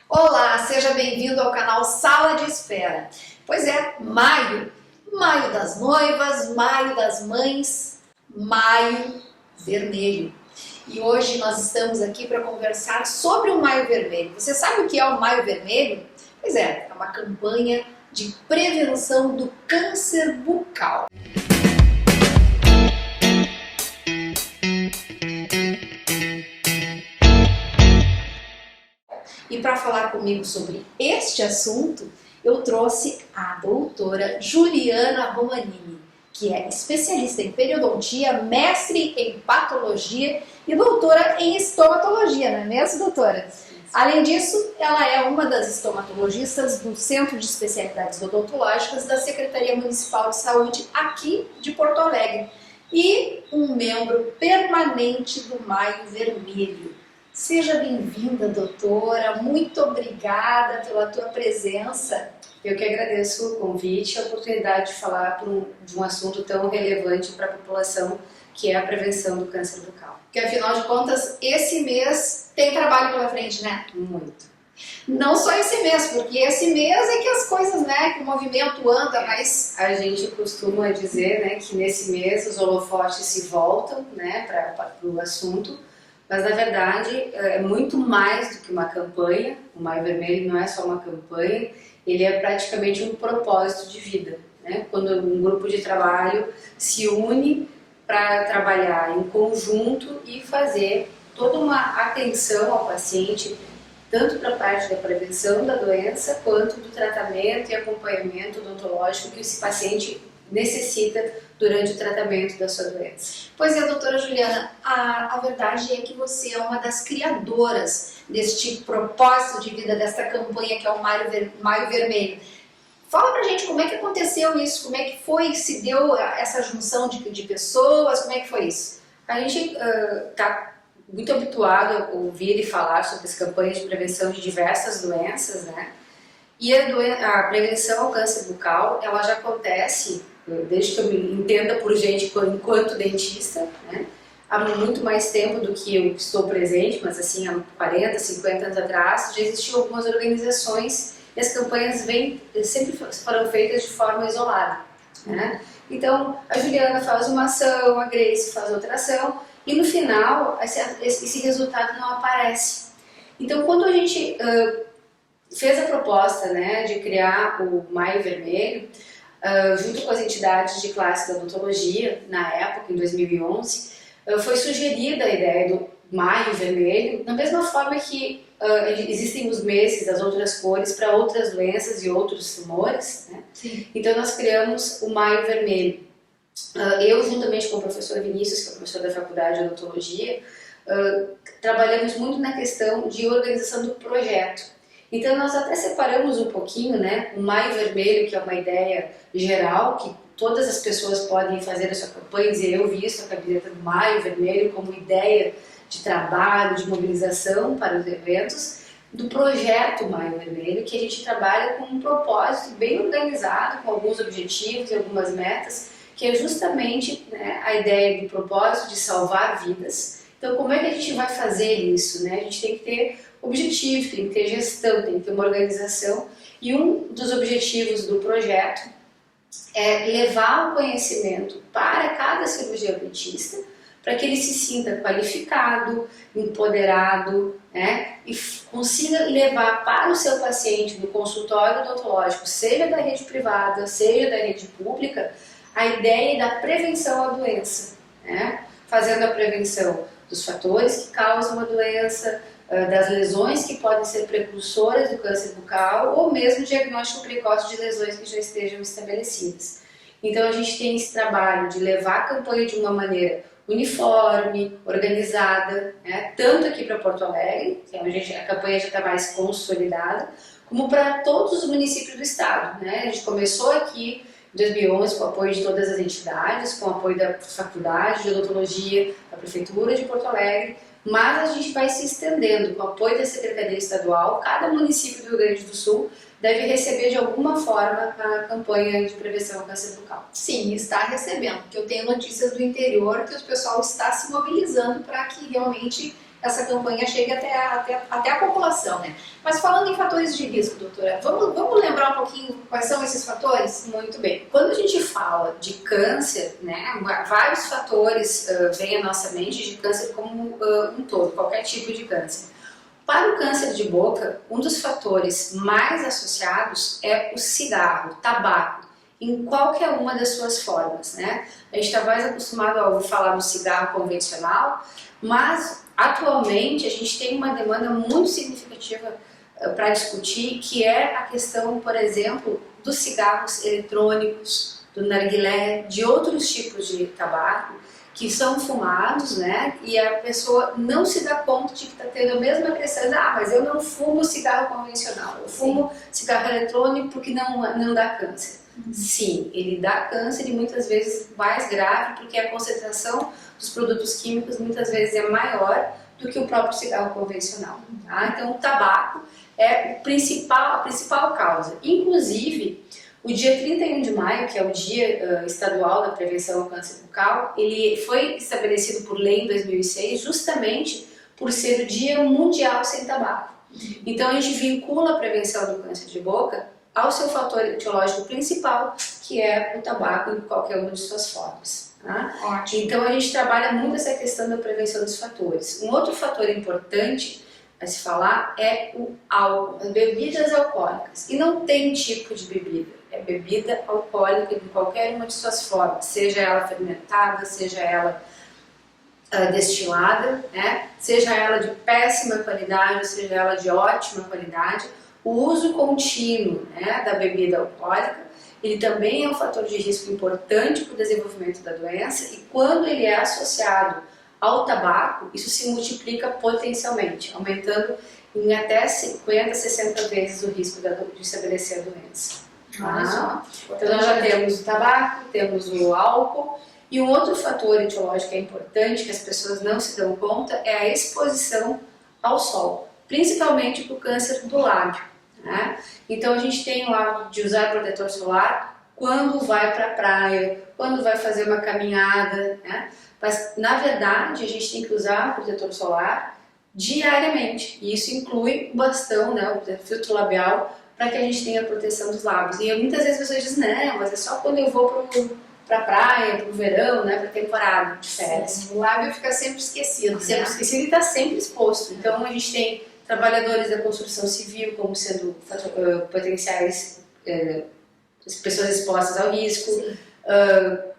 Olá, seja bem-vindo ao canal Sala de Espera. Pois é, maio das noivas, maio das mães, maio vermelho. E hoje nós estamos aqui para conversar sobre o Maio Vermelho. Você sabe o que é o Maio Vermelho? Pois é uma campanha de prevenção do câncer bucal. E para falar comigo sobre este assunto, eu trouxe a doutora Juliana Romanini, que é especialista em periodontia, mestre em patologia e doutora em estomatologia, não é mesmo, doutora? Além disso, ela é uma das estomatologistas do Centro de Especialidades Odontológicas da Secretaria Municipal de Saúde aqui de Porto Alegre e um membro permanente do Maio Vermelho. Seja bem-vinda, doutora. Muito obrigada pela tua presença. Eu que agradeço o convite e a oportunidade de falar de um assunto tão relevante para a população, que é a prevenção do câncer bucal. Porque, afinal de contas, esse mês tem trabalho pela frente, né? Muito. Não só esse mês, porque esse mês é que as coisas, né, que o movimento anda, mas... A gente costuma dizer, né, que nesse mês os holofotes se voltam, né, para o assunto. Mas, na verdade, é muito mais do que uma campanha. O Maio Vermelho não é só uma campanha, ele é praticamente um propósito de vida, né? Quando um grupo de trabalho se une para trabalhar em conjunto e fazer toda uma atenção ao paciente, tanto para a parte da prevenção da doença, quanto do tratamento e acompanhamento odontológico que esse paciente necessita durante o tratamento da sua doença. Pois é, doutora Juliana, a verdade é que você é uma das criadoras deste propósito de vida, desta campanha que é o Maio Vermelho. Fala pra gente como é que aconteceu isso, como é que foi, se deu essa junção de pessoas, como é que foi isso? A gente está muito habituado a ouvir e falar sobre as campanhas de prevenção de diversas doenças, né? E a prevenção ao câncer bucal, ela já acontece, desde que eu me entenda por gente enquanto dentista, né? Há muito mais tempo do que eu estou presente, mas assim, há 40, 50 anos atrás, já existiam algumas organizações e as campanhas sempre foram feitas de forma isolada, né? Então, a Juliana faz uma ação, a Grace faz outra ação, e no final, esse resultado não aparece. Então, quando a gente fez a proposta, né, de criar o Maio Vermelho, junto com as entidades de classe da odontologia, na época, em 2011, foi sugerida a ideia do Maio Vermelho, da mesma forma que existem os meses das outras cores para outras doenças e outros tumores, né? Então nós criamos o Maio Vermelho. Eu, juntamente com o professor Vinícius, que é o professor da Faculdade de Odontologia, trabalhamos muito na questão de organização do projeto. Então nós até separamos um pouquinho, né, o Maio Vermelho, que é uma ideia geral, que todas as pessoas podem fazer a sua campanha, dizer eu visto a camiseta do Maio Vermelho como ideia de trabalho, de mobilização para os eventos, do projeto Maio Vermelho, que a gente trabalha com um propósito bem organizado, com alguns objetivos e algumas metas, que é justamente, né, a ideia do propósito de salvar vidas. Então como é que a gente vai fazer isso, né? A gente tem que ter objetivo, tem que ter gestão, tem que ter uma organização, e um dos objetivos do projeto é levar o conhecimento para cada cirurgião dentista, para que ele se sinta qualificado, empoderado, né, e consiga levar para o seu paciente no consultório odontológico, seja da rede privada, seja da rede pública, a ideia da prevenção à doença, né, fazendo a prevenção dos fatores que causam a doença, das lesões que podem ser precursoras do câncer bucal ou mesmo diagnóstico precoce de lesões que já estejam estabelecidas. Então a gente tem esse trabalho de levar a campanha de uma maneira uniforme, organizada, né? Tanto aqui para Porto Alegre, que é onde a campanha já está mais consolidada, como para todos os municípios do estado, né? A gente começou aqui em 2011 com o apoio de todas as entidades, com o apoio da Faculdade de Odontologia, da Prefeitura de Porto Alegre, mas a gente vai se estendendo com o apoio da Secretaria Estadual. Cada município do Rio Grande do Sul deve receber de alguma forma a campanha de prevenção ao câncer bucal. Sim, está recebendo, porque eu tenho notícias do interior que o pessoal está se mobilizando para que realmente essa campanha chegue até a população, né? Mas falando em fatores de risco, doutora, vamos lembrar um pouquinho quais são esses fatores? Muito bem. Quando a gente fala de câncer, né, vários fatores vêm à nossa mente de câncer como um todo, qualquer tipo de câncer. Para o câncer de boca, um dos fatores mais associados é o cigarro, o tabaco, em qualquer uma das suas formas, né? A gente está mais acostumado a ouvir falar no cigarro convencional, mas atualmente a gente tem uma demanda muito significativa para discutir, que é a questão, por exemplo, dos cigarros eletrônicos, do narguilé, de outros tipos de tabaco que são fumados, né? E a pessoa não se dá conta de que está tendo a mesma questão, mas eu não fumo cigarro convencional, eu fumo cigarro eletrônico porque não dá câncer. Sim, ele dá câncer e muitas vezes mais grave, porque a concentração dos produtos químicos muitas vezes é maior do que o próprio cigarro convencional. Tá? Então, o tabaco é a principal causa. Inclusive, o dia 31 de maio, que é o Dia Estadual da Prevenção ao Câncer Bucal, ele foi estabelecido por lei em 2006 justamente por ser o Dia Mundial Sem Tabaco. Então, a gente vincula a prevenção do câncer de boca ao seu fator etiológico principal, que é o tabaco em qualquer uma de suas formas. Tá? Então a gente trabalha muito essa questão da prevenção dos fatores. Um outro fator importante a se falar é o álcool, as bebidas alcoólicas. E não tem tipo de bebida, é bebida alcoólica em qualquer uma de suas formas, seja ela fermentada, seja ela destilada, né? Seja ela de péssima qualidade, seja ela de ótima qualidade. O uso contínuo, né, da bebida alcoólica, ele também é um fator de risco importante para o desenvolvimento da doença, e quando ele é associado ao tabaco, isso se multiplica potencialmente, aumentando em até 50, 60 vezes o risco de estabelecer a doença. Então nós já temos o tabaco, temos o álcool, e um outro fator etiológico que é importante, que as pessoas não se dão conta, é a exposição ao sol, principalmente para o câncer do lábio. Né? Então a gente tem o hábito de usar protetor solar quando vai para a praia, quando vai fazer uma caminhada, né? Mas na verdade a gente tem que usar o protetor solar diariamente, e isso inclui o bastão, né, o filtro labial, para que a gente tenha a proteção dos lábios. E muitas vezes as pessoas dizem, não, mas é só quando eu vou para a praia, para o verão, né, para a temporada de férias. Sim, o lábio fica sempre esquecido, sempre esquecido e está sempre exposto. Então a gente tem trabalhadores da construção civil como sendo potenciais pessoas expostas ao risco,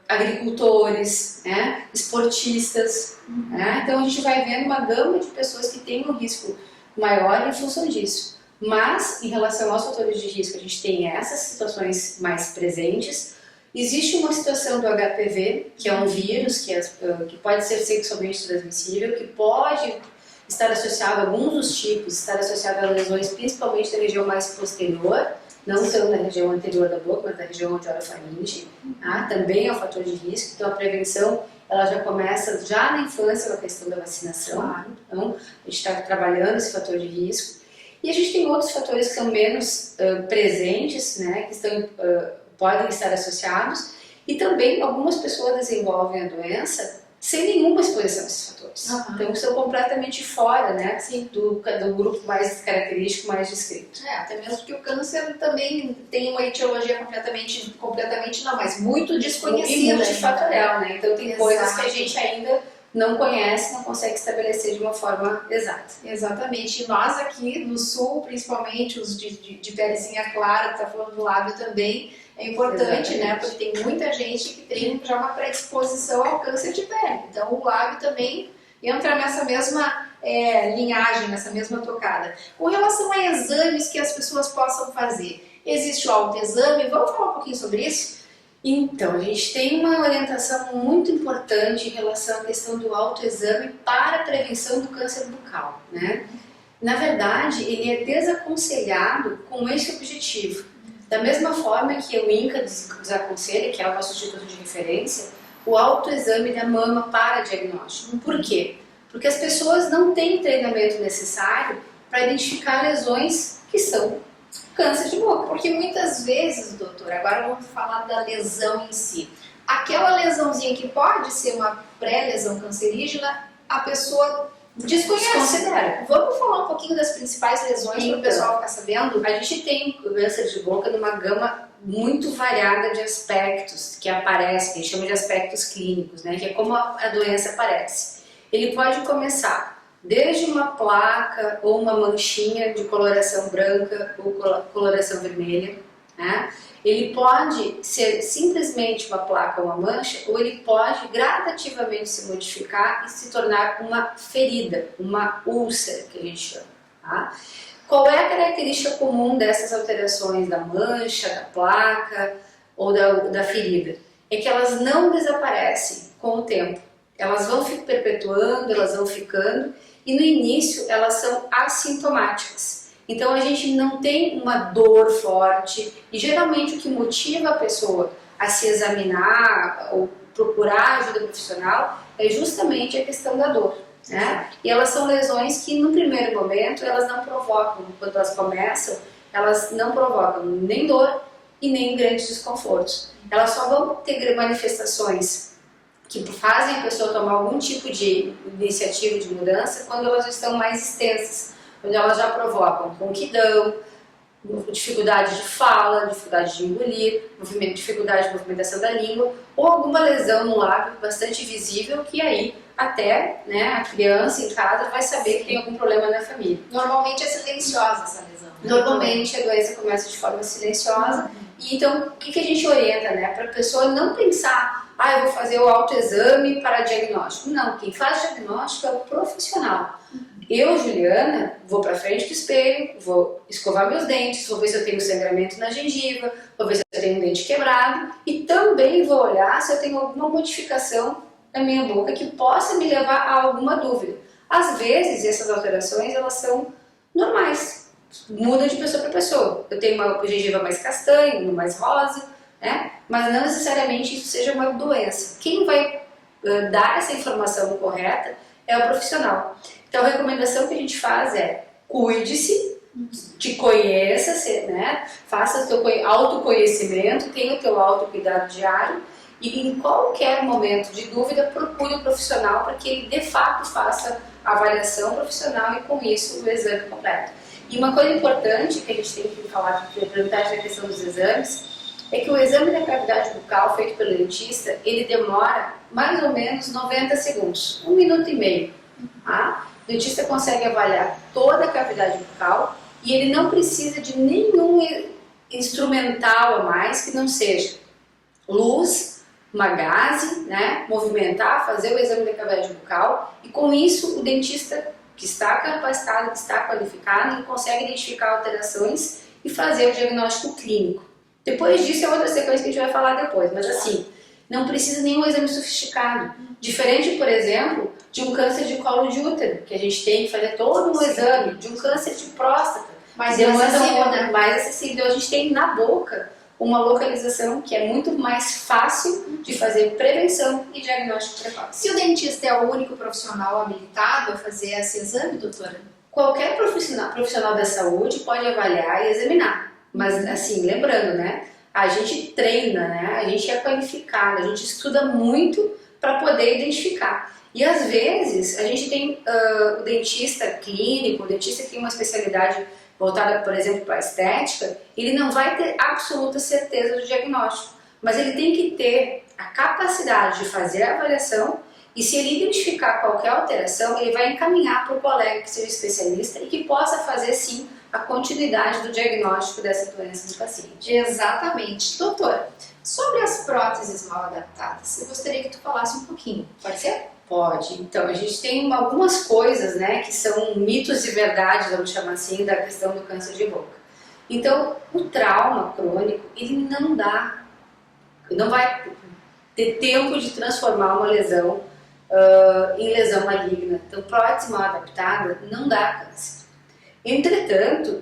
agricultores, né, esportistas, né? Então a gente vai vendo uma gama de pessoas que têm um risco maior em função disso. Mas em relação aos fatores de risco, a gente tem essas situações mais presentes. Existe uma situação do HPV, que é um vírus que pode ser sexualmente transmissível, que pode estar associado a alguns dos tipos, estar associado a lesões principalmente da região mais posterior, não tanto na região anterior da boca, mas na região onde ora a faringe. Tá? Também é um fator de risco, então a prevenção ela já começa já na infância com a questão da vacinação. Claro. Então a gente está trabalhando esse fator de risco. E a gente tem outros fatores que são menos presentes, né, que podem estar associados, e também algumas pessoas desenvolvem a doença sem nenhuma exposição a esses fatores. Então são completamente fora, né, assim, do grupo mais característico, mais descrito. Até mesmo porque o câncer também tem uma etiologia completamente não, mas muito desconhecida. E multifatorial, né? Então tem coisas que a gente ainda não conhece, não consegue estabelecer de uma forma exata. Exatamente. E nós aqui no sul, principalmente os de pelezinha clara, que está falando do lábio também, é importante, né? Porque tem muita gente que tem já uma predisposição ao câncer de pele. Então o lábio também entra nessa mesma linhagem, nessa mesma tocada. Com relação a exames que as pessoas possam fazer, existe o autoexame? Vamos falar um pouquinho sobre isso? Então, a gente tem uma orientação muito importante em relação à questão do autoexame para a prevenção do câncer bucal, né? Na verdade, ele é desaconselhado com esse objetivo. Da mesma forma que o INCA desaconselha, que é o nosso instituto de referência, o autoexame da mama para diagnóstico. Por quê? Porque as pessoas não têm treinamento necessário para identificar lesões que são câncer de boca. Porque muitas vezes, doutora, agora vamos falar da lesão em si. Aquela lesãozinha que pode ser uma pré-lesão cancerígena, a pessoa desconsidera. Vamos falar um pouquinho das principais lesões para o pessoal ficar sabendo? A gente tem câncer de boca numa gama muito variada de aspectos que aparecem, que a gente chama de aspectos clínicos, né? Que é como a doença aparece. Ele pode começar desde uma placa ou uma manchinha de coloração branca ou coloração vermelha, né? Ele pode ser simplesmente uma placa ou uma mancha, ou ele pode gradativamente se modificar e se tornar uma ferida, uma úlcera, que a gente chama. Tá? Qual é a característica comum dessas alterações da mancha, da placa ou da ferida? É que elas não desaparecem com o tempo. Elas vão perpetuando, elas vão ficando, e no início elas são assintomáticas. Então a gente não tem uma dor forte, e geralmente o que motiva a pessoa a se examinar ou procurar ajuda profissional é justamente a questão da dor, né? E elas são lesões que no primeiro momento elas não provocam, quando elas começam, elas não provocam nem dor e nem grandes desconfortos. Elas só vão ter manifestações que fazem a pessoa tomar algum tipo de iniciativa de mudança quando elas estão mais extensas, quando elas já provocam ronquidão, dificuldade de fala, dificuldade de engolir, dificuldade de movimentação da língua, ou alguma lesão no lábio bastante visível, que aí até, né, a criança em casa vai saber que tem algum problema na família. Normalmente é silenciosa essa lesão. Normalmente a doença começa de forma silenciosa, e então o que a gente orienta, né, para a pessoa não pensar, eu vou fazer o autoexame para diagnóstico. Não, quem faz diagnóstico é o profissional. Eu, Juliana, vou para frente do espelho, vou escovar meus dentes, vou ver se eu tenho sangramento na gengiva, vou ver se eu tenho um dente quebrado, e também vou olhar se eu tenho alguma modificação na minha boca que possa me levar a alguma dúvida. Às vezes, essas alterações, elas são normais, mudam de pessoa para pessoa. Eu tenho uma gengiva mais castanha, uma mais rosa, né? Mas não necessariamente isso seja uma doença. Quem vai dar essa informação correta é o profissional. Então a recomendação que a gente faz é: cuide-se, te conheça, né? Faça o teu autoconhecimento, tenha o teu autocuidado diário, e em qualquer momento de dúvida procure o profissional para que ele de fato faça a avaliação profissional e com isso o exame completo. E uma coisa importante que a gente tem que falar, perguntar da questão dos exames, é que o exame da cavidade bucal feito pelo dentista, ele demora mais ou menos 90 segundos, 1 minuto e meio. Tá? O dentista consegue avaliar toda a cavidade bucal e ele não precisa de nenhum instrumental a mais que não seja luz, uma gaze, né? Movimentar, fazer o exame da cavidade bucal, e com isso o dentista que está capacitado, que está qualificado, ele consegue identificar alterações e fazer o diagnóstico clínico. Depois disso é outra sequência que a gente vai falar depois, mas assim, não precisa nenhum exame sofisticado. Diferente, por exemplo, de um câncer de colo de útero, que a gente tem que fazer todo um exame, de um câncer de próstata, mais acessível, né? Mais acessível. A gente tem na boca uma localização que é muito mais fácil de fazer prevenção e diagnóstico precoce. Se o dentista é o único profissional habilitado a fazer esse exame, doutora? Qualquer profissional da saúde pode avaliar e examinar. Mas, assim, lembrando, né? A gente treina, né? A gente é qualificado, a gente estuda muito para poder identificar. E, às vezes, a gente tem o dentista clínico, o dentista que tem uma especialidade voltada, por exemplo, para a estética, ele não vai ter absoluta certeza do diagnóstico, mas ele tem que ter a capacidade de fazer a avaliação, e se ele identificar qualquer alteração, ele vai encaminhar para o colega que seja especialista e que possa fazer, sim, a continuidade do diagnóstico dessa doença do paciente. Exatamente. Doutora, sobre as próteses mal adaptadas, eu gostaria que tu falasse um pouquinho, pode ser? Pode. Então, a gente tem algumas coisas, né, que são mitos e verdades, vamos chamar assim, da questão do câncer de boca. Então, o trauma crônico, ele não vai ter tempo de transformar uma lesão em lesão maligna. Então, prótese mal adaptada não dá câncer. Entretanto,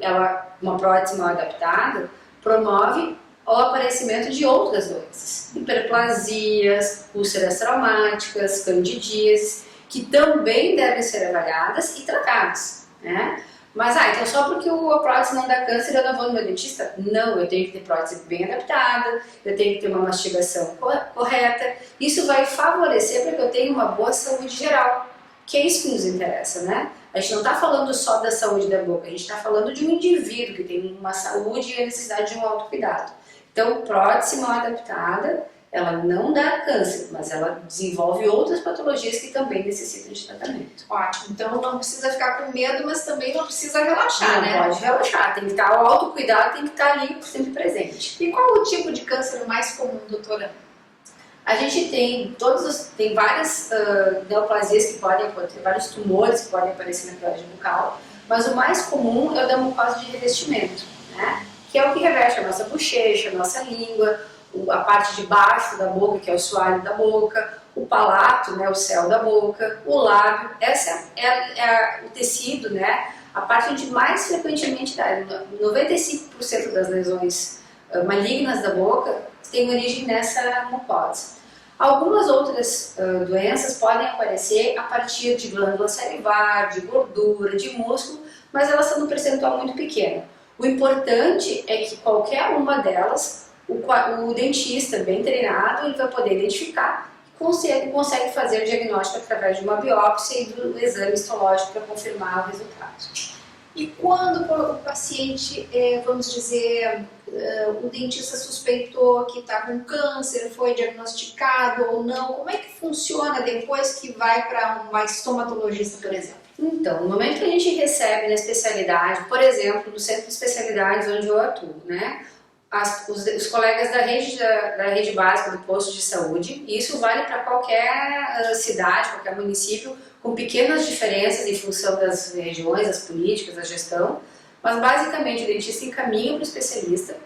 uma prótese mal adaptada promove o aparecimento de outras doenças, hiperplasias, úlceras traumáticas, candidíases, que também devem ser avaliadas e tratadas, né? Mas, então só porque a prótese não dá câncer eu não vou no meu dentista? Não, eu tenho que ter prótese bem adaptada, eu tenho que ter uma mastigação correta. Isso vai favorecer para que eu tenha uma boa saúde geral. que é isso que nos interessa, né? A gente não está falando só da saúde da boca, a gente está falando de um indivíduo que tem uma saúde e a necessidade de um autocuidado. Então, prótese mal adaptada, ela não dá câncer, mas ela desenvolve outras patologias que também necessitam de tratamento. Ótimo, então não precisa ficar com medo, mas também não precisa relaxar, né? Não pode relaxar, tem que estar, o autocuidado tem que estar ali sempre presente. E qual o tipo de câncer mais comum, doutora? A gente tem várias neoplasias que podem acontecer, vários tumores que podem aparecer na pelagem bucal, mas o mais comum é o da mucosa de revestimento, né? Que é o que reveste a nossa bochecha, a nossa língua, a parte de baixo da boca, que é o soalho da boca, o palato, né, o céu da boca, o lábio. Essa é o tecido, né, a parte onde mais frequentemente dá. 95% das lesões malignas da boca têm origem nessa mucosa. Algumas outras doenças podem aparecer a partir de glândula salivar, de gordura, de músculo, mas elas são num percentual muito pequeno. O importante é que qualquer uma delas, o dentista bem treinado, ele vai poder identificar e consegue fazer o diagnóstico através de uma biópsia e do exame histológico para confirmar o resultado. E quando o paciente, vamos dizer, o dentista suspeitou que está com câncer, foi diagnosticado ou não, como é que funciona depois que vai para uma estomatologista, por exemplo? Então, no momento que a gente recebe na especialidade, por exemplo, no centro de especialidades onde eu atuo, né, os colegas da rede básica do posto de saúde, e isso vale para qualquer cidade, qualquer município, com pequenas diferenças em função das regiões, das políticas, da gestão, mas basicamente o dentista encaminha para o especialista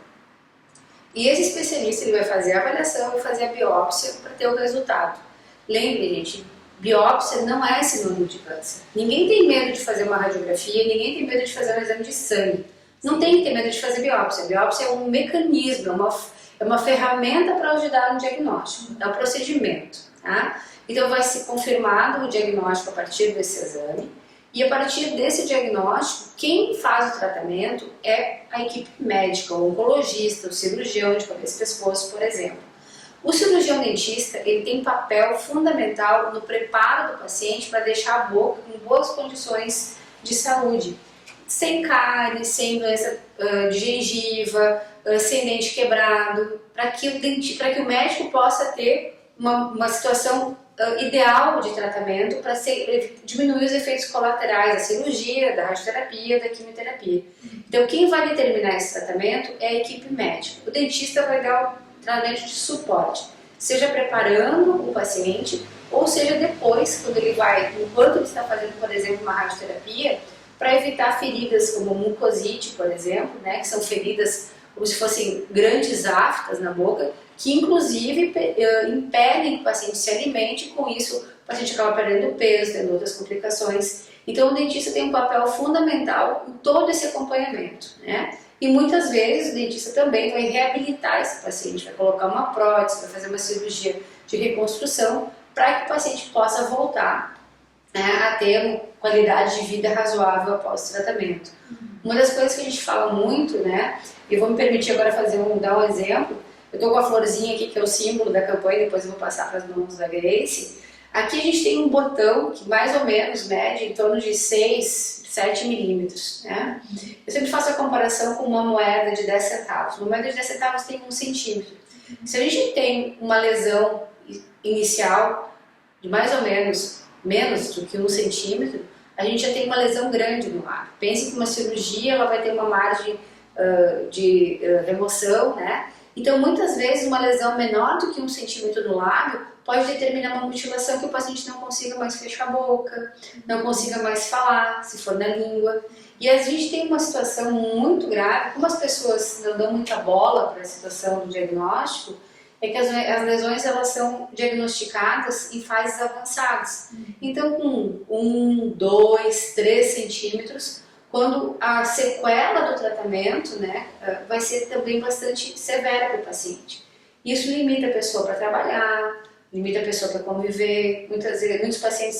e esse especialista ele vai fazer a avaliação e fazer a biópsia para ter o resultado. Lembre, gente, biópsia não é sinônimo de câncer. Ninguém tem medo de fazer uma radiografia, ninguém tem medo de fazer um exame de sangue. Não tem que ter medo de fazer biópsia. Biópsia é um mecanismo, é uma ferramenta para ajudar no diagnóstico, é um procedimento. Tá? Então vai ser confirmado o diagnóstico a partir desse exame e a partir desse diagnóstico, quem faz o tratamento é a equipe médica, o oncologista, o cirurgião de cabeça e pescoço, por exemplo. O cirurgião dentista ele tem papel fundamental no preparo do paciente para deixar a boca em boas condições de saúde. Sem cárie, sem doença de gengiva, sem dente quebrado, para que o médico possa ter uma situação ideal de tratamento para diminuir os efeitos colaterais da cirurgia, da radioterapia, da quimioterapia. Então, quem vai determinar esse tratamento é a equipe médica. O dentista vai dar o tratamento de suporte, seja preparando o paciente, ou seja depois, quando ele vai, enquanto ele está fazendo, por exemplo, uma radioterapia, para evitar feridas como mucosite, por exemplo, né, que são feridas como se fossem grandes aftas na boca, que inclusive impedem que o paciente se alimente e com isso o paciente acaba perdendo peso, tendo outras complicações. Então o dentista tem um papel fundamental em todo esse acompanhamento, né? E muitas vezes o dentista também vai reabilitar esse paciente, vai colocar uma prótese, vai fazer uma cirurgia de reconstrução para que o paciente possa voltar, né, a ter uma qualidade de vida razoável após o tratamento. Uma das coisas que a gente fala muito, né, e eu vou me permitir agora dar um exemplo, eu estou com a florzinha aqui que é o símbolo da campanha, depois eu vou passar para as mãos da Grace. Aqui a gente tem um botão que mais ou menos mede em torno de 6, 7 milímetros, né? Eu sempre faço a comparação com uma moeda de 10 centavos. Uma moeda de 10 centavos tem 1 centímetro. Se a gente tem uma lesão inicial de mais ou menos do que 1 centímetro, a gente já tem uma lesão grande no lábio. Pense que uma cirurgia ela vai ter uma margem de remoção, né? Então, muitas vezes, uma lesão menor do que 1 centímetro no lábio pode determinar uma mutilação que o paciente não consiga mais fechar a boca, não consiga mais falar, se for na língua. E a gente tem uma situação muito grave, como as pessoas não dão muita bola para a situação do diagnóstico, é que as lesões elas são diagnosticadas em fases avançadas. Então, com 1, 2, 3 centímetros, quando a sequela do tratamento, né, vai ser também bastante severa para o paciente. Isso limita a pessoa para trabalhar, limita a pessoa para conviver. Muitos pacientes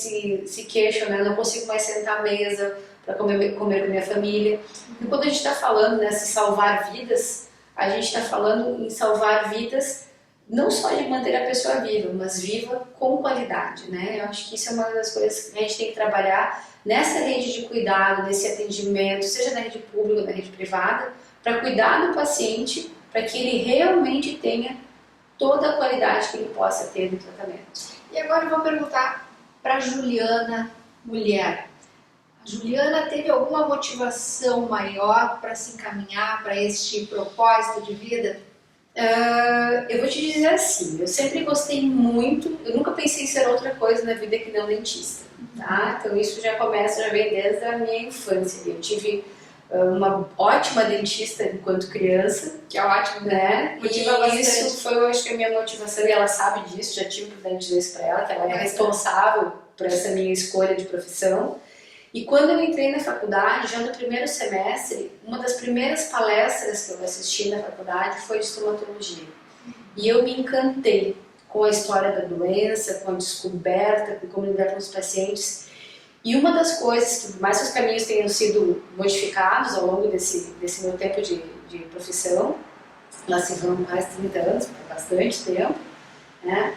se queixam, né, não consigo mais sentar à mesa para comer com a minha família. E quando a gente está falando nessa salvar vidas, a gente está falando em salvar vidas não só de manter a pessoa viva, mas viva com qualidade, né? Eu acho que isso é uma das coisas que a gente tem que trabalhar nessa rede de cuidado, nesse atendimento, seja na rede pública ou na rede privada, para cuidar do paciente, para que ele realmente tenha toda a qualidade que ele possa ter no tratamento. E agora eu vou perguntar para Juliana, mulher. A Juliana teve alguma motivação maior para se encaminhar para este propósito de vida? Eu vou te dizer assim, eu sempre gostei muito, eu nunca pensei em ser outra coisa na vida que não dentista, tá? Então isso já vem desde a minha infância. Eu tive uma ótima dentista enquanto criança, Que é ótimo, né? Motiva E bastante. isso foi, eu acho que a minha motivação, e ela sabe disso, já tive a oportunidade de dizer isso para ela, que ela é responsável por essa minha escolha de profissão. E quando eu entrei na faculdade, já no primeiro semestre, uma das primeiras palestras que eu assisti na faculdade foi de estomatologia. E eu me encantei com a história da doença, com a descoberta, com como lidar com os pacientes. E uma das coisas que, por mais que os caminhos tenham sido modificados ao longo desse meu tempo de profissão, lá se vão mais de 30 anos, bastante tempo, né?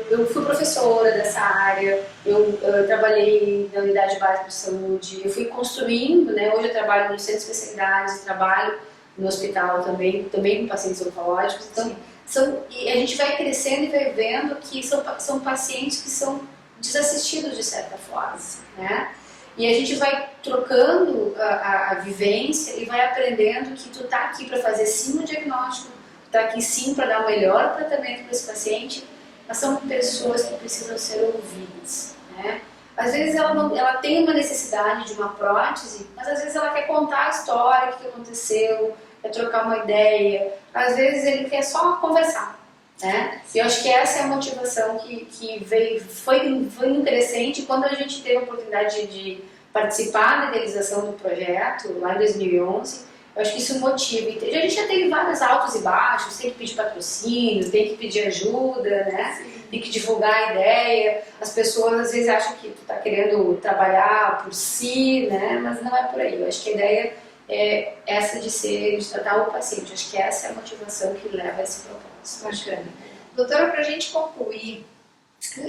Eu fui professora dessa área, eu trabalhei na unidade básica de saúde, eu fui construindo, né? Hoje eu trabalho no centro de especialidades, trabalho no hospital também com pacientes oncológicos. Então, e a gente vai crescendo e vai vendo que são pacientes que são desassistidos de certa forma, né? E a gente vai trocando a vivência e vai aprendendo que tu tá aqui para fazer sim o diagnóstico, tu tá aqui sim para dar o melhor tratamento para esse paciente, mas são pessoas que precisam ser ouvidas, né? Às vezes ela tem uma necessidade de uma prótese, mas às vezes ela quer contar a história, o que aconteceu, quer trocar uma ideia, às vezes ele quer só conversar, né? E eu acho que essa é a motivação que foi interessante quando a gente teve a oportunidade de participar da idealização do projeto, lá em 2011. Eu acho que isso motiva. A gente já teve vários altos e baixos, tem que pedir patrocínio, tem que pedir ajuda, né? Sim. Tem que divulgar a ideia. As pessoas às vezes acham que tu está querendo trabalhar por si, né? Mas não é por aí. Eu acho que a ideia é essa de tratar o paciente. Eu acho que essa é a motivação que leva a esse propósito. Bacana. Doutora, para a gente concluir,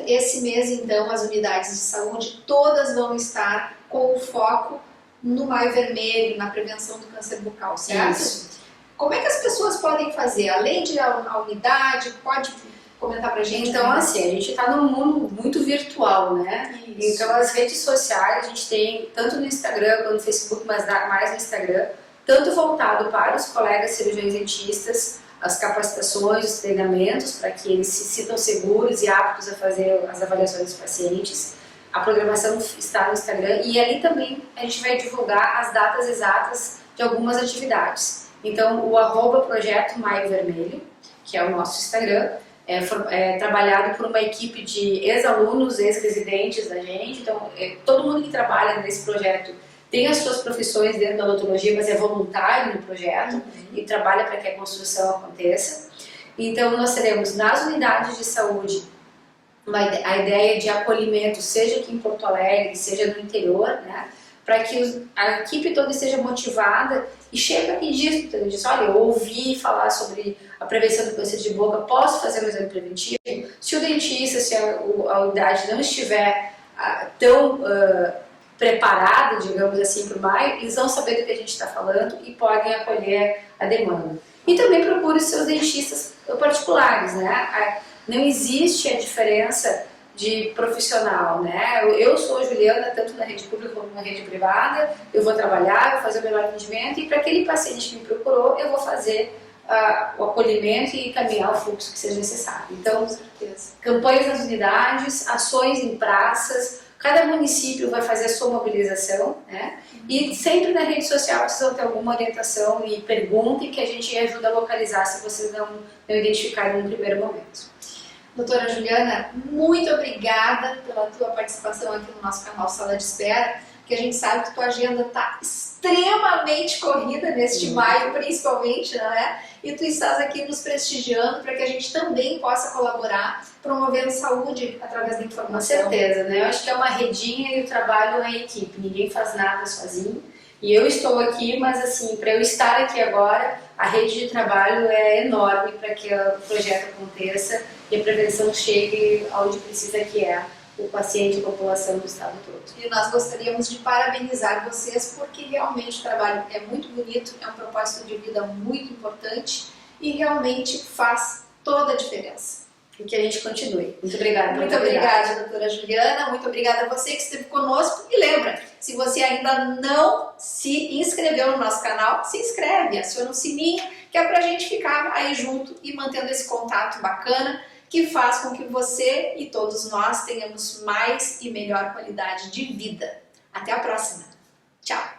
esse mês então as unidades de saúde todas vão estar com o foco no Maio Vermelho, na prevenção do câncer bucal, certo? Isso. Como é que as pessoas podem fazer? Além de ir à unidade, pode comentar pra gente? Então, assim, a gente está num mundo muito virtual, né? Isso. Então, as redes sociais, a gente tem, tanto no Instagram quanto no Facebook, mas mais no Instagram, tanto voltado para os colegas cirurgiões dentistas, as capacitações, os treinamentos, para que eles se sintam seguros e aptos a fazer as avaliações dos pacientes. A programação está no Instagram e ali também a gente vai divulgar as datas exatas de algumas atividades. Então, o @projeto Maio Vermelho, que é o nosso Instagram, é trabalhado por uma equipe de ex-alunos, ex-residentes da gente. Então, todo mundo que trabalha nesse projeto tem as suas profissões dentro da odontologia, mas é voluntário no projeto e trabalha para que a construção aconteça. Então, nós teremos nas unidades de saúde a ideia de acolhimento, seja aqui em Porto Alegre, seja no interior, né, para que a equipe toda esteja motivada e chega e diz, olha, eu ouvi falar sobre a prevenção do câncer de boca, posso fazer um exame preventivo? Se o dentista, se a unidade não estiver tão preparada, digamos assim, para o maio, eles vão saber do que a gente está falando e podem acolher a demanda. E também procure os seus dentistas particulares, né? Não existe a diferença de profissional, né? Eu sou Juliana, tanto na rede pública como na rede privada, eu vou trabalhar, vou fazer o melhor atendimento e para aquele paciente que me procurou, eu vou fazer o acolhimento e caminhar o fluxo que seja necessário. Então, campanhas nas unidades, ações em praças, cada município vai fazer a sua mobilização, né? E sempre na rede social vocês vão ter alguma orientação e perguntem que a gente ajuda a localizar se vocês não identificarem no primeiro momento. Doutora Juliana, muito obrigada pela tua participação aqui no nosso canal Sala de Espera, que a gente sabe que tua agenda está extremamente corrida neste maio, principalmente, não é? E tu estás aqui nos prestigiando para que a gente também possa colaborar, promovendo saúde através da informação. Com certeza, né? Eu acho que é uma redinha e o trabalho é em equipe, ninguém faz nada sozinho. E eu estou aqui, mas assim, para eu estar aqui agora, a rede de trabalho é enorme para que o projeto aconteça e a prevenção chegue aonde precisa, que é o paciente e a população do estado todo. E nós gostaríamos de parabenizar vocês porque realmente o trabalho é muito bonito, é um propósito de vida muito importante e realmente faz toda a diferença. E que a gente continue. Muito obrigada. Muito obrigada, doutora Juliana. Muito obrigada a você que esteve conosco. E lembra, se você ainda não se inscreveu no nosso canal, se inscreve, aciona o sininho, que é pra gente ficar aí junto e mantendo esse contato bacana, que faz com que você e todos nós tenhamos mais e melhor qualidade de vida. Até a próxima. Tchau!